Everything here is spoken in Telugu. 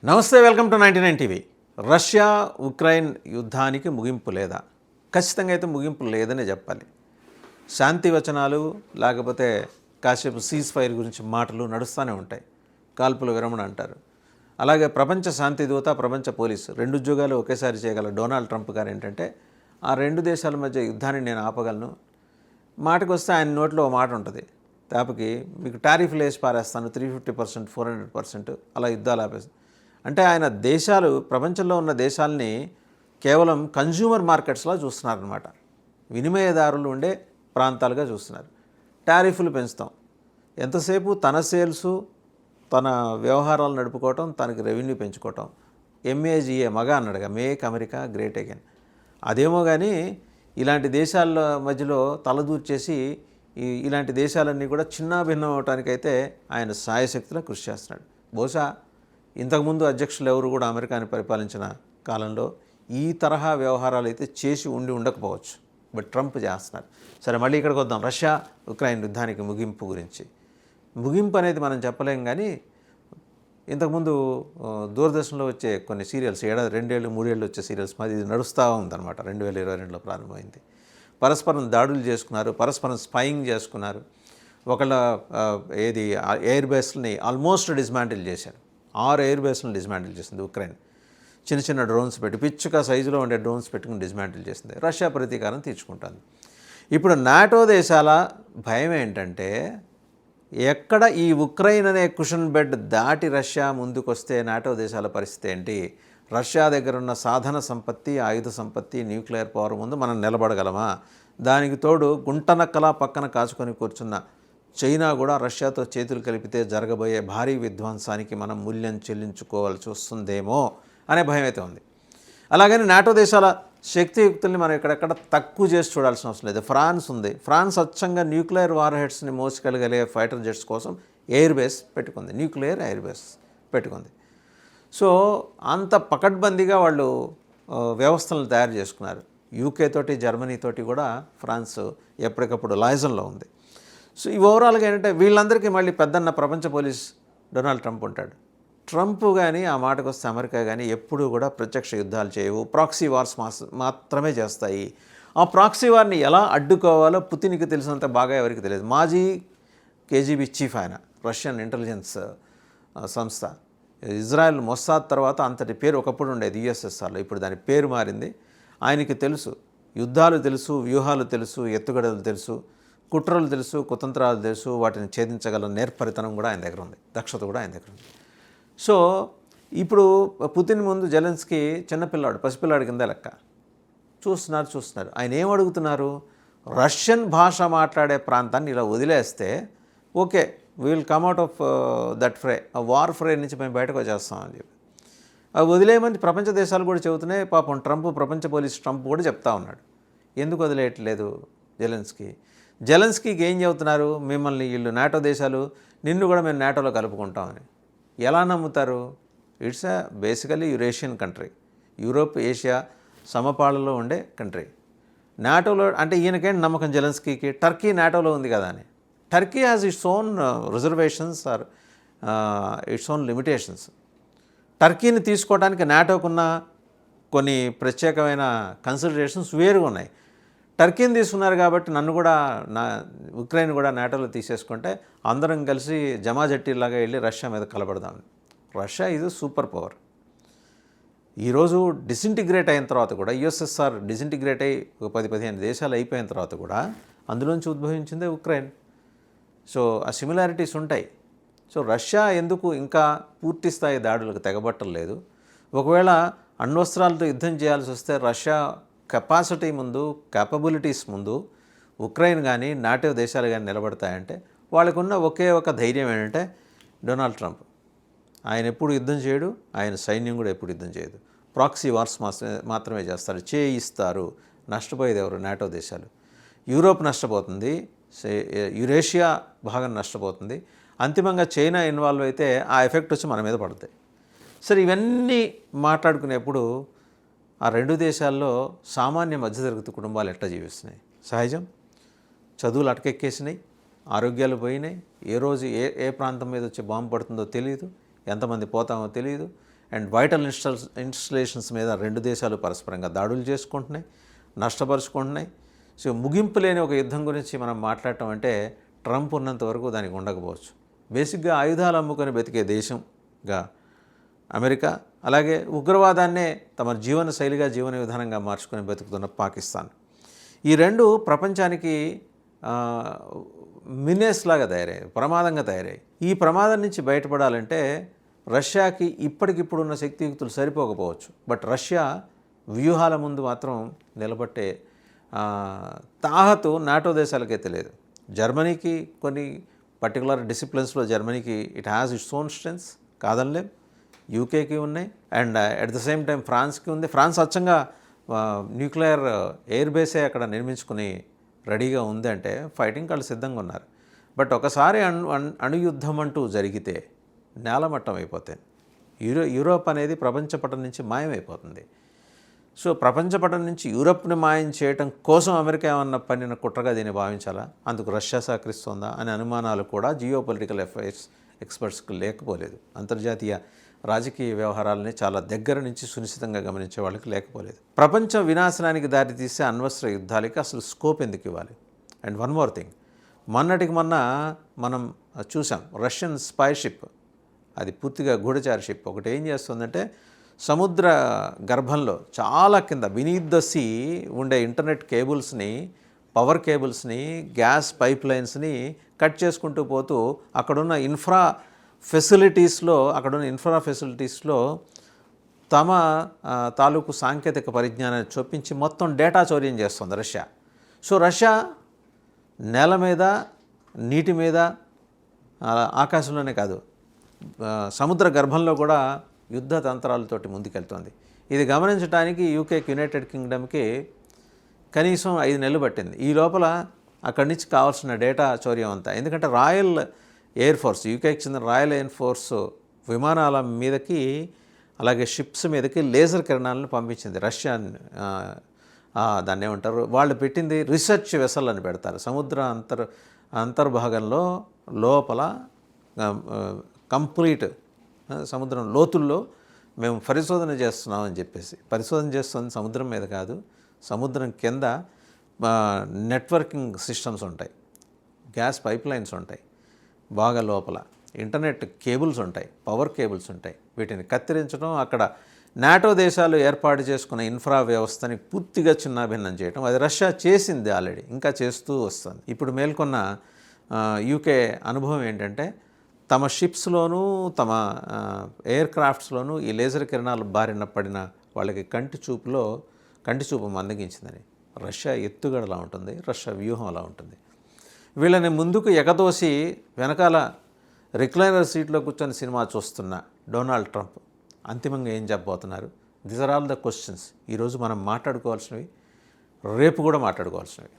నమస్తే, welcome to 99 TV. Russia Ukraine యుద్ధానికి ముగింపు లేదా? ఖచ్చితంగా అయితే ముగింపు లేదనే చెప్పాలి. శాంతి వచనాలు లేకపోతే కాసేపు సీజ్ ఫైర్ గురించి మాటలు నడుస్తూనే ఉంటాయి. కాల్పుల విరమణ అంటారు. అలాగే ప్రపంచ శాంతి దూత, ప్రపంచ పోలీసు రెండు ఉద్యోగాలు ఒకేసారి చేయగల డొనాల్డ్ ట్రంప్ గారు ఏంటంటే ఆ రెండు దేశాల మధ్య యుద్ధాన్ని నేను ఆపగలను. మాటకు వస్తే ఆయన నోట్లో ఓ మాట ఉంటుంది, తాపకి మీకు టారిఫ్లు వేసి పారేస్తాను 350%, 400%, అలా యుద్ధాలు ఆపేస్తాను అంటే ఆయన దేశాలు, ప్రపంచంలో ఉన్న దేశాలని కేవలం కన్జ్యూమర్ మార్కెట్స్లా చూస్తున్నారనమాట. వినిమయదారులు ఉండే ప్రాంతాలుగా చూస్తున్నారు. టారిఫ్లు పెంచుతాం, ఎంతసేపు తన సేల్సు, తన వ్యవహారాలు నడుపుకోవటం, తనకి రెవెన్యూ పెంచుకోవటం. ఎంఏజిఏ మగ అన్నాడుగా, మేక్ అమెరికా గ్రేట్ అగైన్. అదేమో కానీ ఇలాంటి దేశాల మధ్యలో తలదూర్చేసి ఇలాంటి దేశాలన్నీ కూడా చిన్నాభిన్నం అవటానికైతే ఆయన సాయశక్తిలో కృషి చేస్తున్నాడు. బహుశా ఇంతకుముందు అధ్యక్షులు ఎవరు కూడా అమెరికాని పరిపాలించిన కాలంలో ఈ తరహా వ్యవహారాలు అయితే చేసి ఉండకపోవచ్చు, బట్ ట్రంప్ చేస్తున్నారు. సరే, మళ్ళీ ఇక్కడికి వద్దాం. రష్యా ఉక్రెయిన్ యుద్ధానికి ముగింపు గురించి. ముగింపు అనేది మనం చెప్పలేం, కానీ ఇంతకుముందు దూరదర్శన్లో వచ్చే కొన్ని సీరియల్స్, ఏడాది 2 ఏళ్ళు 3 ఏళ్ళు వచ్చే సీరియల్స్ మాది ఇది నడుస్తూ ఉందన్నమాట. 2022లో ప్రారంభమైంది. పరస్పరం దాడులు చేసుకున్నారు, పరస్పరం స్పైయింగ్ చేసుకున్నారు. ఒకళ్ళ ఎయిర్ బేస్ని ఆల్మోస్ట్ డిస్మాంటిల్ చేశారు. 6 ఎయిర్ బేస్లను డిస్మాంటిల్ చేసింది ఉక్రెయిన్. చిన్న చిన్న డ్రోన్స్ పెట్టి, పిచ్చుక సైజులో ఉండే డ్రోన్స్ పెట్టుకుని డిస్మాంటిల్ చేసింది. రష్యా ప్రతీకారం తీర్చుకుంటుంది. ఇప్పుడు నాటో దేశాల భయం ఏంటంటే, ఎక్కడ ఈ ఉక్రెయిన్ అనే కుషన్ బెడ్ దాటి రష్యా ముందుకొస్తే నాటో దేశాల పరిస్థితి ఏంటి? రష్యా దగ్గర ఉన్న సాధన సంపత్తి, ఆయుధ సంపత్తి, న్యూక్లియర్ పవర్ ముందు మనం నిలబడగలమా? దానికి తోడు గుంటనక్కలా పక్కన కాచుకొని కూర్చున్న చైనా కూడా రష్యాతో చేతులు కలిపితే జరగబోయే భారీ విధ్వంసానికి మనం మూల్యం చెల్లించుకోవాల్సి వస్తుందేమో అనే భయం అయితే ఉంది. అలాగని నాటో దేశాల శక్తియుక్తుల్ని మనం ఎక్కడెక్కడ తక్కువ చేసి చూడాల్సిన అవసరం లేదు. ఫ్రాన్స్ ఉంది. ఫ్రాన్స్ అచ్చంగా న్యూక్లియర్ వార్ హెడ్స్ని మోసుకెళ్ళగలిగే ఫైటర్ జెట్స్ కోసం ఎయిర్ బేస్ పెట్టుకుంది, న్యూక్లియర్ ఎయిర్ బేస్ పెట్టుకుంది. సో అంత పకడ్బందీగా వాళ్ళు వ్యవస్థలను తయారు చేసుకున్నారు. యూకే తోటి, జర్మనీ తోటి కూడా ఫ్రాన్స్ ఎప్పటికప్పుడు లాయజన్లో ఉంది. సో ఈ ఓవరాల్గా ఏంటంటే వీళ్ళందరికీ మళ్ళీ పెద్దన్న ప్రపంచ పోలీస్ డొనాల్డ్ ట్రంప్ ఉంటాడు. ట్రంప్ కానీ, ఆ మాటకు వస్తే అమెరికా కానీ ఎప్పుడూ కూడా ప్రత్యక్ష యుద్ధాలు చేయవు, ప్రాక్సీ వార్స్ మాత్రమే చేస్తాయి. ఆ ప్రాక్సీ వార్ని ఎలా అడ్డుకోవాలో పుతిన్కి తెలిసినంత బాగా ఎవరికి తెలియదు. మాజీ కేజీబీ చీఫ్ ఆయన, రష్యన్ ఇంటెలిజెన్స్ సంస్థ. ఇజ్రాయెల్ మొస్సాద్ తర్వాత అంతటి పేరు ఒకప్పుడు ఉండేది యుఎస్ఎస్ఆర్లో, ఇప్పుడు దాని పేరు మారింది. ఆయనకి తెలుసు, యుద్ధాలు తెలుసు, వ్యూహాలు తెలుసు, ఎత్తుగడలు తెలుసు, కుట్రలు తెలుసు, కుతంత్రాలు తెలుసు, వాటిని ఛేదించగల నేర్పరితనం కూడా ఆయన దగ్గర ఉంది, దక్షత కూడా ఆయన దగ్గర ఉంది. సో ఇప్పుడు పుతిన్ ముందు జెలెన్స్కీ చిన్నపిల్లాడు, పసిపిల్లాడు కింద లెక్క. చూస్తున్నారు. ఆయన ఏం అడుగుతున్నారు? రష్యన్ భాష మాట్లాడే ప్రాంతాన్ని ఇలా వదిలేస్తే okay, will come out of that fray, ఆ వార్ ఫ్రే నుంచి మేము బయటకు వచ్చేస్తామని చెప్పి అవి వదిలేయమని ప్రపంచ దేశాలు కూడా చెబుతున్నాయి. పాపం ట్రంప్, ప్రపంచ పోలీస్ ట్రంప్ కూడా చెప్తా ఉన్నాడు. ఎందుకు వదిలేయట్లేదు జెలెన్స్కీకి ఏం చెబుతున్నారు? మిమ్మల్ని వీళ్ళు నాటో దేశాలు, నిన్ను కూడా మేము నాటోలో కలుపుకుంటామని. ఎలా నమ్ముతారు? It's basically Eurasian country, Europe Asia సమపాళలో ఉండే కంట్రీ. నాటోలో అంటే ఈయనకేంటి నమ్మకం జెలెన్స్కీకి? టర్కీ నాటోలో ఉంది కదా అని. Turkey has its own reservations or its own limitations. టర్కీని తీసుకోవడానికి నాటోకున్న కొన్ని ప్రత్యేకమైన కన్సిడరేషన్స్ వేరుగా ఉన్నాయి. టర్కీని తీసుకున్నారు కాబట్టి నన్ను కూడా, ఉక్రెయిన్ కూడా నాటోలో తీసేసుకుంటే అందరం కలిసి జమాజట్టీలాగా వెళ్ళి రష్యా మీద కలబడదామని. రష్యా ఇది సూపర్ పవర్. ఈరోజు డిసింటిగ్రేట్ అయిన తర్వాత కూడా, యుఎస్ఎస్ఆర్ డిసింటిగ్రేట్ అయ్యి 10-15 దేశాలు అయిపోయిన తర్వాత కూడా అందులోంచి ఉద్భవించిందే ఉక్రెయిన్. సో ఆ సిమిలారిటీస్ ఉంటాయి. సో రష్యా ఎందుకు ఇంకా పూర్తి స్థాయి దాడులకు తెగబట్టలేదు? ఒకవేళ అణ్వస్త్రాలతో యుద్ధం చేయాల్సి వస్తే రష్యా కెపాసిటీ ముందు, క్యాపబిలిటీస్ ముందు ఉక్రెయిన్ కానీ నాటో దేశాలు కానీ నిలబడతాయంటే వాళ్ళకున్న ఒకే ఒక ధైర్యం ఏంటంటే డొనాల్డ్ ట్రంప్. ఆయన ఎప్పుడు యుద్ధం చేయడు, ఆయన సైన్యం కూడా ఎప్పుడు యుద్ధం చేయదు. ప్రాక్సీ వార్స్ మాత్రమే చేస్తారు, చేయిస్తారు. నష్టపోయేది ఎవరు? నాటో దేశాలు. యూరోప్ నష్టపోతుంది, యురేషియా భాగం నష్టపోతుంది. అంతిమంగా చైనా ఇన్వాల్వ్ అయితే ఆ ఎఫెక్ట్ వచ్చి మన మీద పడుతుంది. సరే, ఇవన్నీ మాట్లాడుకునేప్పుడు ఆ రెండు దేశాల్లో సామాన్య మధ్యతరగతి కుటుంబాలు ఎట్లా జీవిస్తున్నాయి? సహజం, చదువులు అటకెక్కేసినాయి, ఆరోగ్యాలు పోయినాయి. ఏ రోజు ఏ ప్రాంతం మీద వచ్చి బాంబు పడుతుందో తెలియదు, ఎంతమంది పోతామో తెలియదు. అండ్ వైటల్ ఇన్స్టలేషన్స్ మీద రెండు దేశాలు పరస్పరంగా దాడులు చేసుకుంటున్నాయి, నష్టపరుచుకుంటున్నాయి. సో ముగింపు లేని ఒక యుద్ధం గురించి మనం మాట్లాడటం అంటే ట్రంప్ ఉన్నంత వరకు దానికి ఉండకపోవచ్చు. బేసిక్గా ఆయుధాలు అమ్ముకొని బతికే దేశంగా అమెరికా, అలాగే ఉగ్రవాదాన్నే తమ జీవన శైలిగా, జీవన విధానంగా మార్చుకొని బతుకుతున్న పాకిస్తాన్, ఈ రెండు ప్రపంచానికి మినేస్ లాగా తయారయ్యాయి, ప్రమాదంగా తయారయ్యాయి. ఈ ప్రమాదం నుంచి బయటపడాలంటే రష్యాకి ఇప్పటికిప్పుడున్న శక్తియుక్తులు సరిపోకపోవచ్చు, బట్ రష్యా వ్యూహాల ముందు మాత్రం నిలబట్టే తాహతు నాటో దేశాలకైతే లేదు. జర్మనీకి కొన్ని పర్టికులర్ డిసిప్లిన్స్లో జర్మనీకి it has its own strengths, కాదనలేం. యూకేకి ఉన్నాయి, and at the same time ఫ్రాన్స్కి ఉంది. ఫ్రాన్స్ అచ్చంగా న్యూక్లియర్ ఎయిర్ బేసే అక్కడ నిర్మించుకుని రెడీగా ఉంది అంటే ఫైటింగ్ వాళ్ళు సిద్ధంగా ఉన్నారు. బట్ ఒకసారి అణుయుద్ధం అంటూ జరిగితే నేలమట్టం అయిపోతాయి. యూరోప్ అనేది ప్రపంచపటం నుంచి మాయమైపోతుంది. సో ప్రపంచపటం నుంచి యూరప్ని మాయం చేయటం కోసం అమెరికా ఏమన్నా పన్నిన కుట్రగా దీన్ని భావించాలా? అందుకు రష్యా సహకరిస్తుందా అనే అనుమానాలు కూడా జియో పొలిటికల్ అఫైర్స్ ఎక్స్పర్ట్స్కి లేకపోలేదు. అంతర్జాతీయ రాజకీయ వ్యవహారాలని చాలా దగ్గర నుంచి సునిశ్చితంగా గమనించే వాళ్ళకి లేకపోలేదు. ప్రపంచ వినాశనానికి దారితీసే అణ్వస్త్ర యుద్ధాలకి అసలు స్కోప్ ఎందుకు ఇవ్వాలి? అండ్ వన్ మోర్ థింగ్, మొన్నటికి మొన్న మనం చూసాం రష్యన్ స్పై షిప్, అది పూర్తిగా గూఢచారి షిప్ ఒకటి ఏం చేస్తుందంటే సముద్ర గర్భంలో చాలా కింద బినీత్ ద సీ ఉండే ఇంటర్నెట్ కేబుల్స్ని, పవర్ కేబుల్స్ని, గ్యాస్ పైప్ లైన్స్ని కట్ చేసుకుంటూ పోతూ అక్కడున్న ఇన్ఫ్రా ఫెసిలిటీస్లో తమ తాలూకు సాంకేతిక పరిజ్ఞానాన్ని చొప్పించి మొత్తం డేటా చౌర్యం చేస్తుంది రష్యా. సో రష్యా నేల మీద, నీటి మీద, ఆకాశంలోనే కాదు సముద్ర గర్భంలో కూడా యుద్ధ తంత్రాలతోటి ముందుకెళ్తుంది. ఇది గమనించడానికి యూకేకి, యునైటెడ్ కింగ్డమ్కి కనీసం 5 నెలలు పట్టింది. ఈ లోపల అక్కడి నుంచి కావాల్సిన డేటా చౌర్యం అంతా, ఎందుకంటే రాయల్ ఎయిర్ ఫోర్స్, యూకేకి చెందిన రాయల్ ఎయిర్ ఫోర్స్ విమానాల మీదకి అలాగే షిప్స్ మీదకి లేజర్ కిరణాలను పంపించింది రష్యా. దాన్ని ఏమంటారు, వాళ్ళు పెట్టింది రీసెర్చ్ వెసల్ అని పెడతారు. సముద్ర అంతర్భాగంలో లోపల కంప్లీట్ సముద్రం లోతుల్లో మేము పరిశోధన చేస్తున్నామని చెప్పేసి, పరిశోధన చేస్తుంది సముద్రం మీద కాదు, సముద్రం కింద నెట్వర్కింగ్ సిస్టమ్స్ ఉంటాయి, గ్యాస్ పైప్ లైన్స్ ఉంటాయి, బాగా లోపల ఇంటర్నెట్ కేబుల్స్ ఉంటాయి, పవర్ కేబుల్స్ ఉంటాయి. వీటిని కత్తిరించడం, అక్కడ నాటో దేశాలు ఏర్పాటు చేసుకున్న ఇన్ఫ్రా వ్యవస్థని పూర్తిగా చిన్నాభిన్నం చేయడం, అది రష్యా చేసింది ఆల్రెడీ, ఇంకా చేస్తూ వస్తుంది. ఇప్పుడు మేల్కొన్న యూకే అనుభవం ఏంటంటే తమ షిప్స్లోనూ తమ ఎయిర్ క్రాఫ్ట్స్లోనూ ఈ లేజర్ కిరణాలు బారిన పడిన వాళ్ళకి కంటి చూపు మందగించిందని. రష్యా ఎత్తుగడ అలా ఉంటుంది, రష్యా వ్యూహం అలా ఉంటుంది. వీళ్ళని ముందుకు ఎగదోసి వెనకాల రిక్లైనర్ సీట్లో కూర్చొని సినిమా చూస్తున్న డొనాల్డ్ ట్రంప్ అంతిమంగా ఏం చెప్పబోతున్నారు? These are all the questions ఈరోజు మనం మాట్లాడుకోవాల్సినవి, రేపు కూడా మాట్లాడుకోవాల్సినవి.